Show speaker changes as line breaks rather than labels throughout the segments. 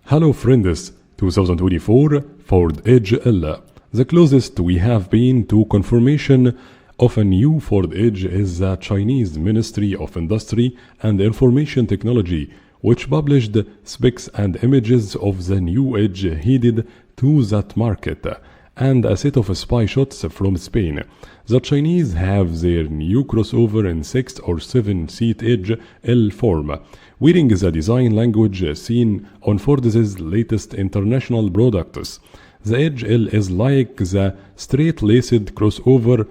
Hello friends, 2024 Ford Edge L. The closest we have been to confirmation of a new Ford Edge is the Chinese Ministry of Industry and Information Technology, which published specs and images of the new Edge headed to that market, and a set of spy shots from Spain. The Chinese have their new crossover in 6 or 7 seat Edge L form, wearing the design language seen on Ford's latest international products. The Edge L is like the straight-laced crossover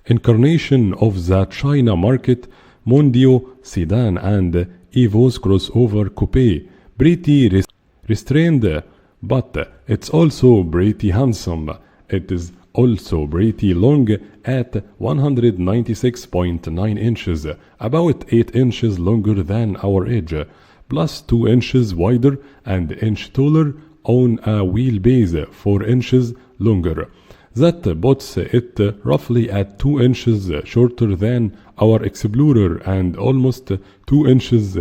incarnation of the China market Mondeo sedan and Evo's crossover coupe. Pretty restrained, but it's also pretty handsome. It is also pretty long at 196.9 inches, about 8 inches longer than our Edge, plus 2 inches wider and inch taller on a wheelbase 4 inches longer. That puts it roughly at 2 inches shorter than our Explorer and almost 2 inches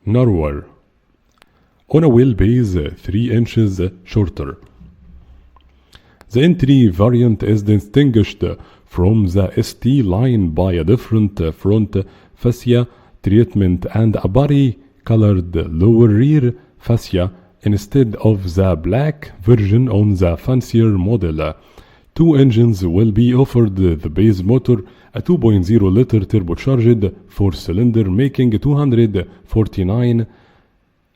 narrower on a wheelbase 3 inches shorter. The entry variant is distinguished from the ST line by a different front fascia treatment and a body-colored lower rear fascia instead of the black version on the fancier model. 2 engines will be offered: the base motor, a 2.0-liter turbocharged 4-cylinder making 249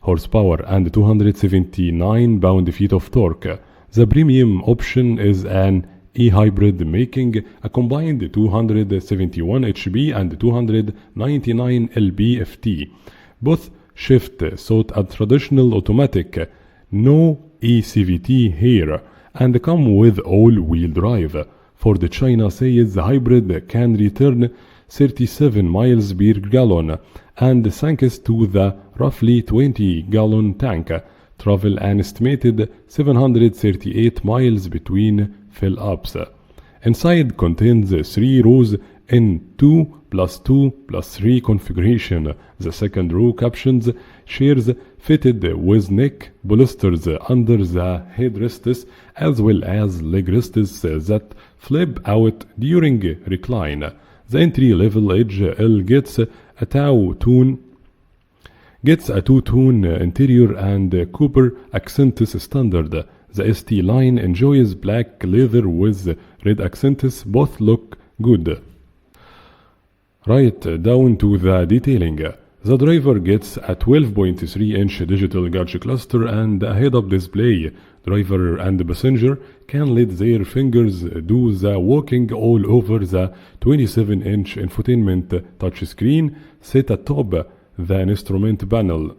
horsepower and 279 pound-feet of torque. The premium option is an e-hybrid making a combined 271 HP and 299 lb-ft. Both shift sought a traditional automatic, no eCVT here, and come with all-wheel drive. Ford China says the hybrid can return 37 miles per gallon, and thanks to the roughly 20-gallon tank, travel an estimated 738 miles between fill-ups. Inside contains 3 rows in 2+2+3 configuration. The second row captions chairs fitted with neck bolsters under the headrests, as well as leg rests that flip out during recline. The entry-level Edge L gets a two-tone interior and copper accents standard. The ST line enjoys black leather with red accents. Both look good. Right down to the detailing. The driver gets a 12.3-inch digital gauge cluster and a head-up display. Driver and passenger can let their fingers do the walking all over the 27-inch infotainment touchscreen set atop the instrument panel.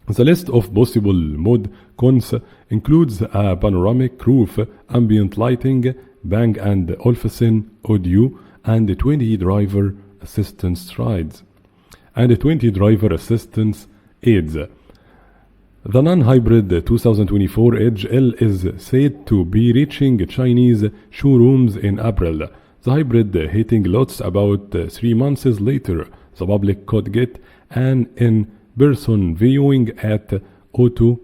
The list of possible mode cons includes a panoramic roof, ambient lighting, Bang & Olufsen audio, and 20 driver assistance rides, and 20 driver assistance aids. The non-hybrid 2024 Edge L is said to be reaching Chinese showrooms in April. The hybrid hitting lots about 3 months later. The public could get an in-person viewing at Auto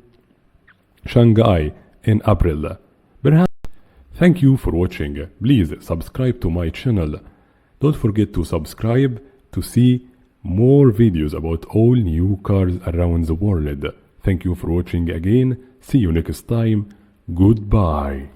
Shanghai in April. Thank you for watching. Please subscribe to my channel. Don't forget to subscribe to see more videos about all new cars around the world. Thank you for watching again. See you next time. Goodbye.